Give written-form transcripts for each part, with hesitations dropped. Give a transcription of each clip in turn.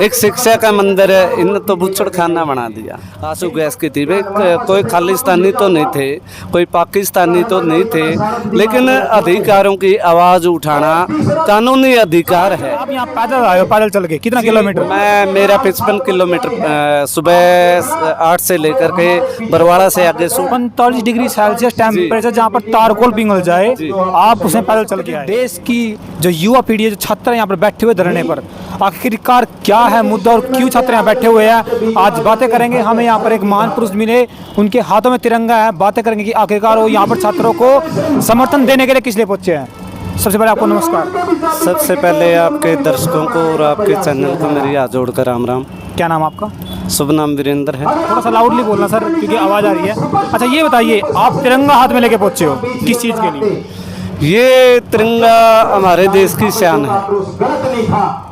एक शिक्षा का मंदिर है, इन तो बुच्छड़ खाना बना दिया। आंसू गैस की थी, वे कोई खालिस्तानी तो नहीं थे, कोई पाकिस्तानी तो नहीं थे, लेकिन अधिकारों की आवाज़ उठाना कानूनी अधिकार है। आप यहाँ पैदल आए हो, पैदल चल के कितना किलोमीटर? मेरा 55 किलोमीटर सुबह 8 से लेकर के बरवाड़ा से आगे 45 डिग्री सेल्सियस टेम्परेचर, जहाँ पर तारकोल पिघल जाए, आप उसमें पैदल चल के आए। देश की जो युवा पीढ़ी है, जो छात्र हैं यहाँ पर बैठे हुए धरने पर, आखिरकार क्या है मुद्दा और क्यों छात्र यहाँ बैठे हुए हैं, आज बातें करेंगे। हमें यहाँ पर एक महान पुरुष मिले, उनके हाथों में तिरंगा है, बातें करेंगे कि आखिरकार वो यहाँ पर छात्रों को समर्थन देने के लिए किस लिए पहुँचे हैं। सबसे पहले आपको नमस्कार। सबसे पहले आपके दर्शकों को और आपके चैनल को मेरी हाथ जोड़कर राम राम। क्या नाम आपका? शुभ नाम वीरेंद्र है। थोड़ा सा लाउडली बोलना सर, क्योंकि आवाज़ आ रही है। अच्छा ये बताइए, आप तिरंगा हाथ में लेके पहुँचे हो किस चीज़ के लिए? ये तिरंगा हमारे देश की शान है,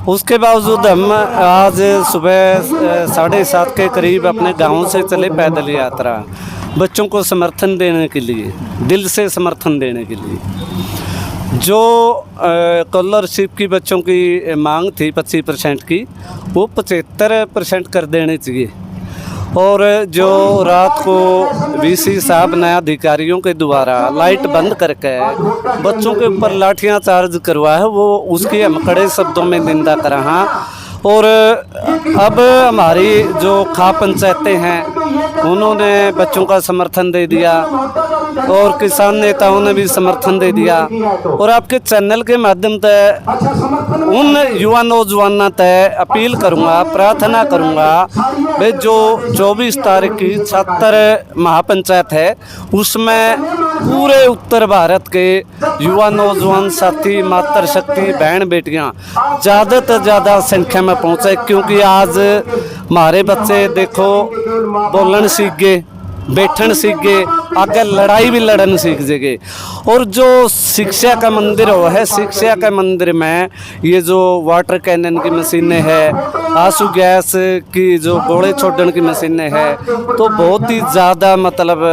उसके बावजूद हम आज सुबह 7:30 के करीब अपने गांव से चले पैदल यात्रा, बच्चों को समर्थन देने के लिए, दिल से समर्थन देने के लिए। जो स्कॉलरशिप की बच्चों की मांग थी 25% की, वो 75% कर देनी चाहिए। और जो रात को वीसी साहब ने अधिकारियों के द्वारा लाइट बंद करके बच्चों के ऊपर लाठियां चार्ज करवा है, वो उसकी हम कड़े शब्दों में निंदा कर रहा। और अब हमारी जो खा पंचायतें हैं, उन्होंने बच्चों का समर्थन दे दिया और किसान नेताओं ने भी समर्थन दे दिया। और आपके चैनल के माध्यम से उन युवा नौजवानों तय अपील करूंगा, प्रार्थना करूंगा, वे जो 24 तारीख की छात्र महापंचायत है, उसमें पूरे उत्तर भारत के युवा नौजवान साथी, मातृशक्ति, बहन बेटियां ज़्यादा से ज़्यादा संख्या में पहुँचे, क्योंकि आज हमारे बच्चे देखो बोलन सीख गए, बैठन सीख गए, आगे लड़ाई भी लड़न सीख जाएंगे। और जो शिक्षा का मंदिर हो है, शिक्षा का मंदिर में ये जो वाटर कैनन की मशीनें हैं, आंसू गैस की जो गोले छोड़ने की मशीनें हैं, तो बहुत ही ज़्यादा मतलब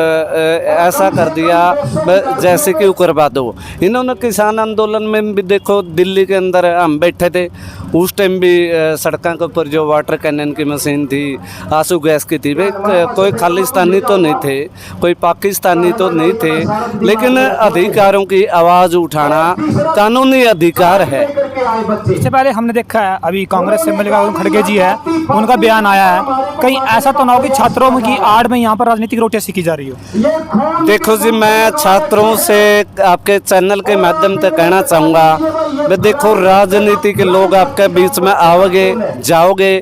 ऐसा कर दिया जैसे कि उग्रवाद हो। इन्होंने किसान आंदोलन में भी देखो, दिल्ली के अंदर हम बैठे थे, उस टाइम भी सड़कों के ऊपर जो वाटर कैनन की मशीन थी, आंसू गैस की थी, वे कोई खालिस्तानी तो नहीं थे, कोई पाकिस्तानी तो नहीं थे, लेकिन अधिकारों की आवाज़ उठाना कानूनी अधिकार है। इससे पहले हमने देखा है, अभी कांग्रेस से मल्लिकार्जुन खड़गे जी है, उनका बयान आया है, कहीं ऐसा तो ना हो कि छात्रों की आड़ में यहाँ पर राजनीतिक रोटियां सीखी जा रही हो। देखो जी, मैं छात्रों से आपके चैनल के माध्यम से कहना चाहूँगा, मैं देखो राजनीति के लोग आपके बीच में आओगे जाओगे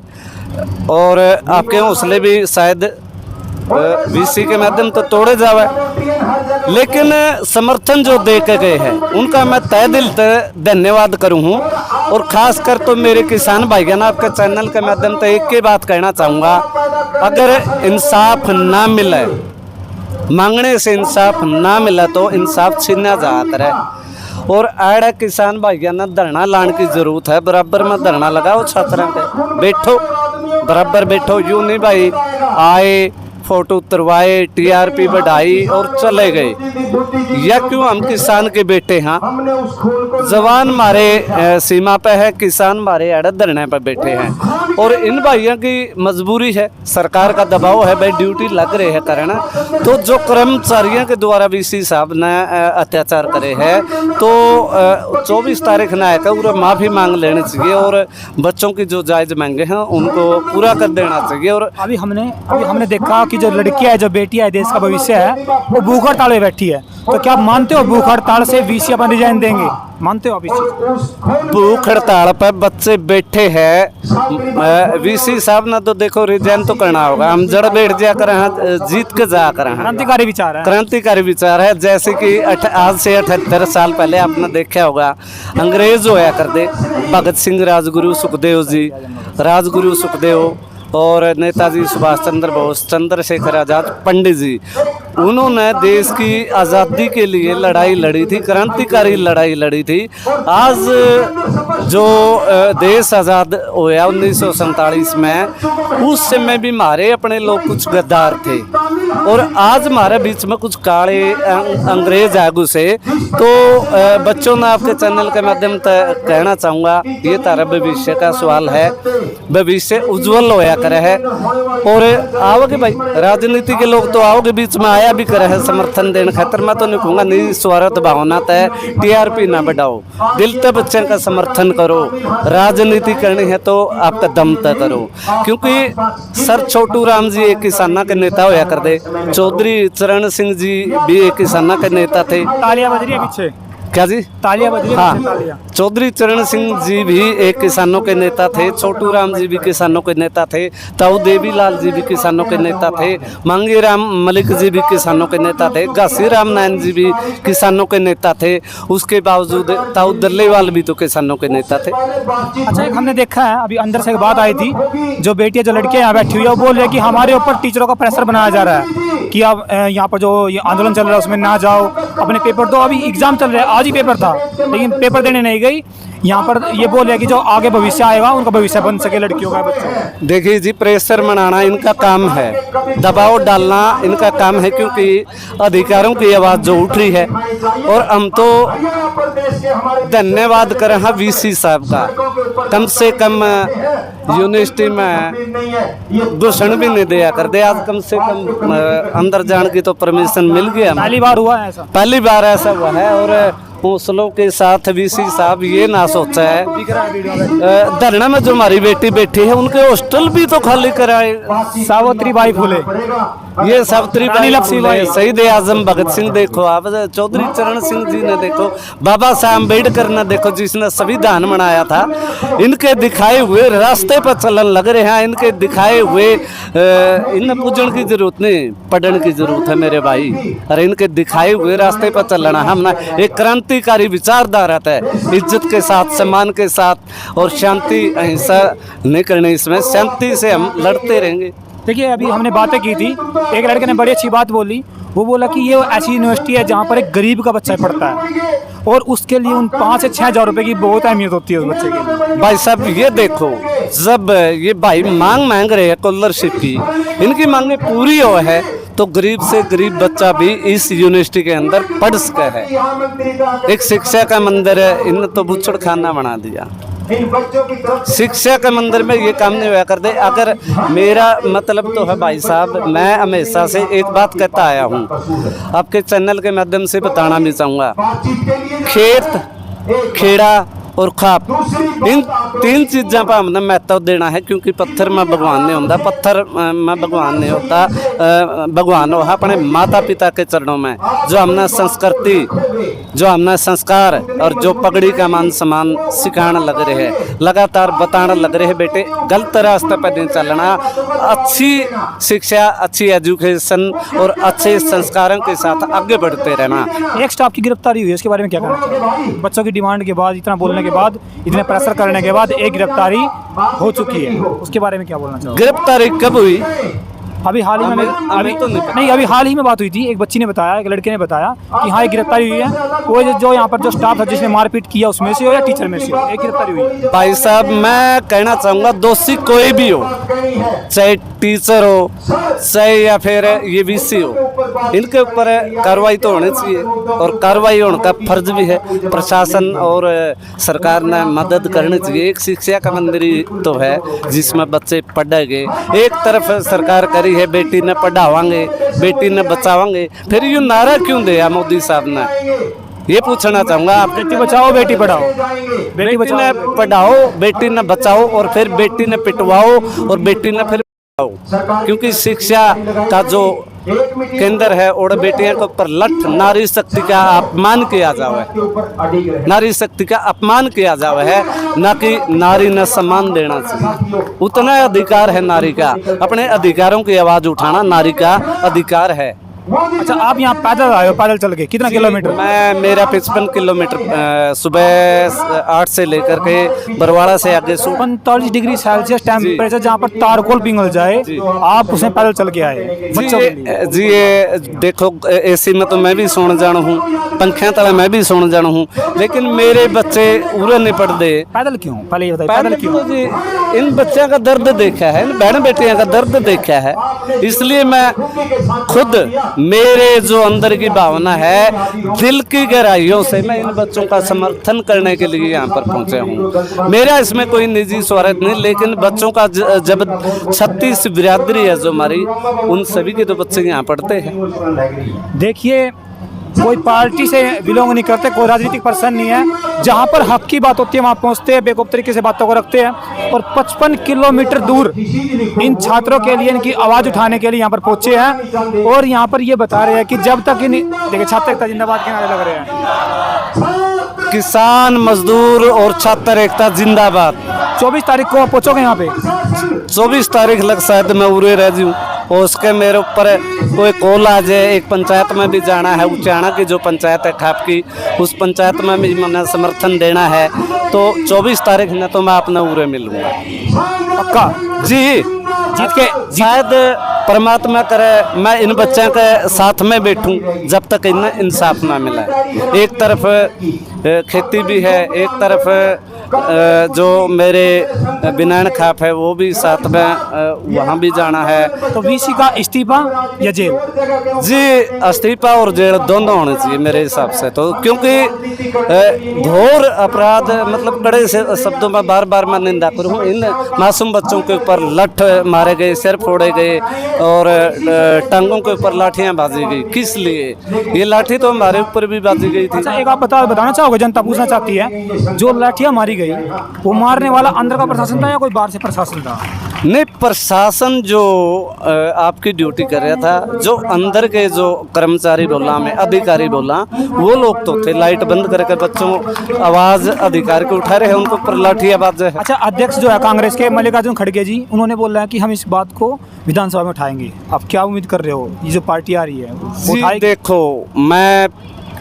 और आपके हौसले भी शायद वीसी के माध्यम तो तोड़े जावे, लेकिन समर्थन जो दे के गए हैं उनका मैं तहे दिल से धन्यवाद करूँ हूँ। और ख़ास कर तो मेरे किसान भाइयों, आपके चैनल के माध्यम से एक ही बात कहना चाहूँगा, अगर इंसाफ ना मिले, मांगने से इंसाफ ना मिला तो इंसाफ छीना जाता है। और आड़ा किसान भाइयों ने धरना लाने की जरूरत है, बराबर में धरना लगाओ, छात्रों के बैठो, बराबर बैठो, यूँ नहीं भाई आए फोटो उतरवाए, टीआरपी बढ़ाई और चले गए। या क्यों हम किसान के बेटे हैं, जवान हमारे सीमा पे है, किसान हमारे अड़ धरने पर बैठे हैं। और इन भाइयों की मजबूरी है, सरकार का दबाव है, भाई ड्यूटी लग रहे है करना, तो जो कर्मचारियों के द्वारा वीसी साहब ने अत्याचार करे है, तो 24 तारीख न आकर माफ़ी मांग लेनी चाहिए और बच्चों की जो जायज़ मांगे हैं उनको पूरा कर देना चाहिए। और अभी हमने देखा कि जो लड़कियां है, जो बेटियां है, देश का भविष्य है, वो भूख हड़ताल में बैठी है, तो क्या आप मानते हो भूख हड़ताल से वीसी अपना रिजाइन देंगे? मानते हो आप इस चीज? भूख हड़ताल पर बच्चे बैठे हैं, वीसी साहब ने तो देखो रिजाइन तो करना होगा, हम जड़ बैठ जा कर जीत के जा कर। क्रांतिकारी विचार है, क्रांतिकारी विचार है। जैसे कि आज से 78 साल पहले आपने देखा होगा, अंग्रेज होया करते, भगत सिंह, राजगुरु सुखदेव जी, राजगुरु सुखदेव और नेताजी सुभाष चंद्र बोस, चंद्रशेखर आजाद, पंडित जी, उन्होंने देश की आज़ादी के लिए लड़ाई लड़ी थी, क्रांतिकारी लड़ाई लड़ी थी। आज जो देश आज़ाद होया 1947 में, उस समय भी हमारे अपने लोग कुछ गद्दार थे और आज हमारे बीच में कुछ काले अंग्रेज आ घुसे। तो बच्चों ने आपके चैनल के माध्यम से कहना चाहूँगा, ये तारा भविष्य का सवाल है, भविष्य उज्जवल होया करे है। और आओगे भाई, राजनीति के लोग तो आओगे बीच में आया भी करे है समर्थन देने खातर। मैं तो नहीं कहूँगा नहीं स्वार्थ भावना तय, टीआरपी ना बढ़ाओ, दिल तक बच्चे का समर्थन करो। राजनीति करनी है तो आपका दम तय करो, क्योंकि सर छोटू राम जी एक किसाना के नेता होया कर दे, चौधरी चरण सिंह जी भी एक किसाना के नेता थे। तालियां बज रही है पीछे, क्या जी? तालियां बज रही है पीछे, हाँ, तालियां। चौधरी चरण सिंह जी भी एक किसानों के नेता थे, छोटू राम जी भी किसानों के नेता थे, ताऊ देवीलाल जी भी किसानों के नेता थे, मांगी राम मलिक जी भी किसानों के नेता थे, घासी राम नारायण जी भी किसानों के नेता थे। उसके बावजूद ताऊ दल्लेवाल भी तो किसानों के नेता थे। अच्छा, एक हमने देखा है अभी अंदर से एक बात आई थी, जो बेटियां जो लड़कियां यहाँ बैठी हुई है वो बोल रहे हैं कि हमारे ऊपर टीचरों का प्रेशर बनाया जा रहा है कि आप यहाँ पर जो ये आंदोलन चल रहा है उसमें ना जाओ, अपने पेपर दो। अभी एग्जाम चल रहा है, आज ही पेपर था लेकिन पेपर देने नहीं गई। यहाँ पर ये बोल रहे हैं कि जो आगे भविष्य आएगा उनका भविष्य बन सके लड़कियों का, बच्चों का। देखिए जी, प्रेशर बनाना इनका काम है, दबाव डालना इनका काम है, क्योंकि अधिकारों की आवाज़ जो उठ रही है। और हम तो धन्यवाद करें हाँ वीसी साहब का, कम से कम यूनिवर्सिटी में घुसन भी नहीं दिया कर दे, आज कम से कम अंदर जाने की तो परमिशन मिल गया। पहली बार हुआ है ऐसा, पहली बार ऐसा हुआ है। और हौसलों के साथ वीसी साहब ये ना सोचा है, धरना में जो हमारी बेटी बैठी है उनके हॉस्टल भी तो खाली कराए। सावित्री बाई फुले, ये सावित्री बाई फुले, शहीद आजम भगत सिंह देखो आप, चौधरी चरण सिंह जी ने देखो, बाबा साहब अम्बेडकर ने देखो जिसने संविधान बनाया था। इनके दिखाए हुए रास्ते पर चलन लग रहे हैं, इनके दिखाए हुए इन्हें पूजन की जरूरत नहीं, पढ़ने की जरूरत है मेरे भाई। अरे इनके दिखाए हुए रास्ते पर चलना, हम एक क्रांतिकारी विचारधारा है, इज्जत के साथ, सम्मान के साथ और शांति अहिंसा नहीं करनी, इसमें शांति से हम लड़ते रहेंगे। देखिए अभी हमने बातें की थी, एक लड़के ने बड़ी अच्छी बात बोली, वो बोला कि ये ऐसी यूनिवर्सिटी है जहाँ पर एक गरीब का बच्चा पढ़ता है और उसके लिए उन 5 से 6 हज़ार रुपए की बहुत अहमियत होती है उस बच्चे के लिए। भाई साहब ये देखो, जब ये भाई मांग रहे हैं स्कॉलरशिप की, इनकी मांगे पूरी हो है तो गरीब से गरीब बच्चा भी इस यूनिवर्सिटी के अंदर पढ़ सका है। एक शिक्षा का मंदिर है, इन तो बुच्छड़ खाना बना दिया। शिक्षा के मंदिर में ये काम नहीं हुआ कर दे। अगर मेरा मतलब तो है भाई साहब, मैं हमेशा से एक बात कहता आया हूँ, आपके चैनल के माध्यम से बताना भी चाहूँगा, खेत, खेड़ा और खाप, इन 3 चीज़ों पर हमने महत्व देना है, क्योंकि पत्थर में भगवान नहीं होता, पत्थर में भगवान नहीं होता, भगवान हो अपने माता पिता के चरणों में। जो हमने संस्कृति, जो हमने संस्कार और जो पगड़ी का मान सम्मान सिखाने लग रहे हैं, लगातार बताने लग रहे हैं, बेटे गलत रास्ते पर नहीं चलना, अच्छी शिक्षा, अच्छी एजुकेशन और अच्छे संस्कारों के साथ आगे बढ़ते रहना। एक स्टाफ की गिरफ्तारी हुई है, इसके बारे में क्या कहना चाहिए? बच्चों की डिमांड के बाद, इतना बोलने के बाद, इतने प्रेशर करने के बाद एक गिरफ्तारी हो चुकी है, उसके बारे में क्या बोलना चाहोगे? गिरफ्तारी कब हुई? अभी हाल ही में अभी हाल ही में बात हुई थी, एक बच्ची ने बताया, एक लड़के ने बताया कि हाँ एक गिरफ्तारी हुई है, वो जो यहाँ पर जो स्टाफ था जिसने मारपीट किया उसमें से हो या टीचर में से हो, एक गिरफ्तारी हुई है। भाई साहब मैं कहना चाहूँगा, दोषी कोई भी हो, चाहे टीचर हो, चाहे या फिर ये वीसी हो, इनके ऊपर कार्रवाई तो होनी चाहिए और कार्रवाई होने का फर्ज भी है। प्रशासन और सरकार ने मदद करनी चाहिए। एक शिक्षा का मंदिर तो है जिसमें बच्चे पढ़ेंगे, एक तरफ सरकार करी है बेटी ने पढ़ावांगे, बेटी ने बचावांगे, फिर यूँ नारा क्यों दिया मोदी साहब ने, ये पूछना चाहूँगा। आप बेटी बचाओ बेटी पढ़ाओ, बेटी ने पढ़ाओ, बेटी ने बचाओ और फिर बेटी ने पिटवाओ और बेटी ने फिर पढ़ाओ, क्योंकि शिक्षा का जो केंद्र है और बेटियों के ऊपर लठ नारी शक्ति का अपमान किया जावे, नारी शक्ति का अपमान किया जावे है, ना कि नारी ने सम्मान देना चाहिए। उतना अधिकार है नारी का, अपने अधिकारों की आवाज़ उठाना नारी का अधिकार है। अच्छा, आप यहाँ पैदल आए हो, पैदल चल के कितना किलोमीटर? मैं मेरा 55 किलोमीटर सुबह 8 से लेकर के बरवाड़ा से आगे 45 डिग्री सेल्सियस टेम्परेचर जहाँ पर तारकोल पिघल जाए, आप उसमें पैदल चल के आए बच्चों के लिए। जी ये देखो, एसी में तो मैं भी सोने जाना हूँ, पंखे तले मैं भी सोने जाना हूँ, लेकिन मेरे बच्चे उड़े नहीं पड़ते। पैदल क्यों, पहले ये बताइए, पैदल क्यों? जी इन बच्चों का दर्द देखा है, इन बहन बेटियों का दर्द देखा है, इसलिए मैं खुद, मेरे जो अंदर की भावना है, दिल की गहराइयों से मैं इन बच्चों का समर्थन करने के लिए यहाँ पर पहुँचा हूँ। मेरा इसमें कोई निजी स्वार्थ नहीं, लेकिन बच्चों का जब 36 बिरादरी है जो हमारी, उन सभी के तो बच्चे यहाँ पढ़ते हैं। देखिए, कोई पार्टी से बिलोंग नहीं करते, कोई राजनीतिक पर्सन नहीं है, जहाँ पर हक की बात होती है वहाँ पहुँचते हैं, बेवकूफ़ तरीके से बातों को रखते हैं, और 55 किलोमीटर दूर इन छात्रों के लिए, इनकी आवाज़ उठाने के लिए यहाँ पर पहुँचे हैं, और यहाँ पर ये बता रहे हैं कि जब तक देखिए छात्र एकता जिंदाबाद के नारे लग रहे हैं। किसान, मजदूर और छात्र एकता जिंदाबाद। 24 तारीख को आप पहुँचोगे यहाँ पे? 24 तारीख लग शायद मैं उरे रह जाऊँ, और उसके मेरे ऊपर कोई कॉल आ जाए। एक पंचायत में भी जाना है, उचाना की जो पंचायत है खाप की, उस पंचायत में भी मैंने समर्थन देना है, तो 24 तारीख न तो मैं अपने उरे मिलूँगा पक्का जी। जीत के शायद परमात्मा करे मैं इन बच्चों के साथ में बैठूं जब तक इन्हें इंसाफ ना मिला। एक तरफ खेती भी है, एक तरफ जो मेरे बिनान खाप है वो भी साथ में, वहाँ भी जाना है। तो वीसी का इस्तीफा या जेल? जी इस्तीफा और जेल दोनों होने चाहिए मेरे हिसाब से, तो क्योंकि घोर अपराध, मतलब कड़े से शब्दों में बार बार मैं निंदा करूँ। इन मासूम बच्चों के ऊपर लठ मारे गए, सिर फोड़े गए, और टांगों के ऊपर लाठियाँ बाजी गई। किस लिए? ये लाठी तो हमारे ऊपर भी बाजी गई थी। अच्छा, एक आप बताना चाहोगे, जनता पूछना चाहती है, जो लाठियाँ मारी गई वो मारने वाला अंदर का प्रशासन था या कोई बाहर से प्रशासन था? नहीं, प्रशासन जो आपकी ड्यूटी कर रहा था, जो अंदर के जो कर्मचारी बोला, मैं अधिकारी बोला, वो लोग तो थे लाइट बंद करके बच्चों आवाज अधिकार के उठा रहे हैं, उनको पर लाठियाँ बाज है। अच्छा, अध्यक्ष जो है कांग्रेस के मल्लिकार्जुन खड़गे जी, उन्होंने बोला है कि हम इस बात को विधानसभा में उठाएंगे। आप क्या उम्मीद कर रहे हो, ये जो पार्टी आ रही है वो उठाएगी? देखो, मैं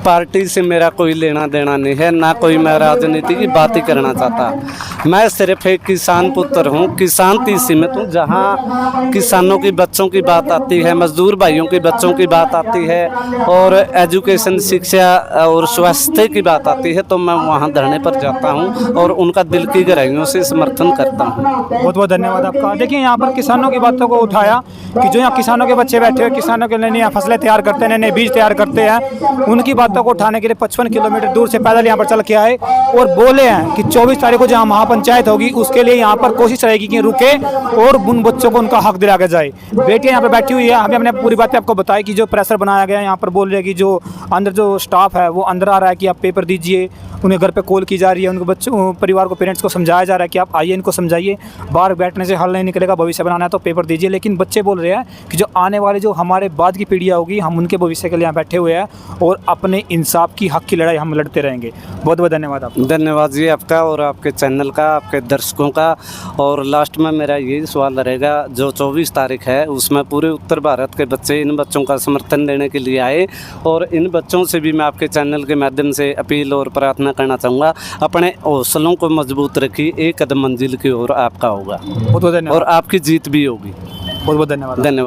पार्टी से मेरा कोई लेना देना नहीं है, ना कोई मैं राजनीति की बात ही करना चाहता। मैं सिर्फ एक किसान पुत्र हूँ, किसान की सीमित हूँ। जहाँ किसानों की बच्चों की बात आती है, मजदूर भाइयों की बच्चों की बात आती है, और एजुकेशन, शिक्षा और स्वास्थ्य की बात आती है, तो मैं वहाँ धरने पर जाता हूँ और उनका दिल की गहराइयों से समर्थन करता हूँ। बहुत बहुत धन्यवाद आपका। देखिए, यहाँ पर किसानों की बातों को उठाया कि जो यहाँ किसानों के बच्चे बैठे हुए, किसानों के लिए फसलें तैयार करते हैं, नए बीज तैयार करते हैं, उनकी बातों को उठाने के लिए 55 किलोमीटर दूर से पैदल यहाँ पर चल के आए, और बोले हैं कि 24 तारीख को जहाँ महापंचायत होगी उसके लिए यहाँ पर कोशिश रहेगी कि रुके और उन बच्चों को उनका हक दिलाया जाए। बेटियाँ यहाँ पर बैठी हुई है, हमें हमने पूरी बातें आपको बताई कि जो प्रेशर बनाया गया है, यहाँ पर बोल रहे हैं कि जो अंदर जो स्टाफ है वो अंदर आ रहा है कि आप पेपर दीजिए, उन्हें घर पे कॉल की जा रही है, उनके बच्चों, परिवार को, पेरेंट्स को समझाया जा रहा है कि आप आइए, इनको समझाइए, बाहर बैठने से हल नहीं निकलेगा, भविष्य बनाना है तो पेपर दीजिए। लेकिन बच्चे बोल रहे हैं कि जो आने वाले, जो हमारे बाद की पीढ़ियाँ होगी, हम उनके भविष्य के लिए यहाँ बैठे हुए हैं और अपने इंसाफ की, हक की लड़ाई हम लड़ते रहेंगे। बहुत बहुत धन्यवाद आपका। धन्यवाद जी आपका और आपके चैनल का, आपके दर्शकों का। और लास्ट में मेरा यही सवाल रहेगा, जो 24 तारीख है उसमें पूरे उत्तर भारत के बच्चे इन बच्चों का समर्थन देने के लिए आए, और इन बच्चों से भी मैं आपके चैनल के माध्यम से अपील और प्रार्थना करना चाहूँगा, अपने हौसलों को मजबूत रखिए, एक कदम मंजिल की ओर आपका होगा। बहुत बहुत धन्यवाद, और आपकी जीत भी होगी। बहुत बहुत धन्यवाद। धन्यवाद।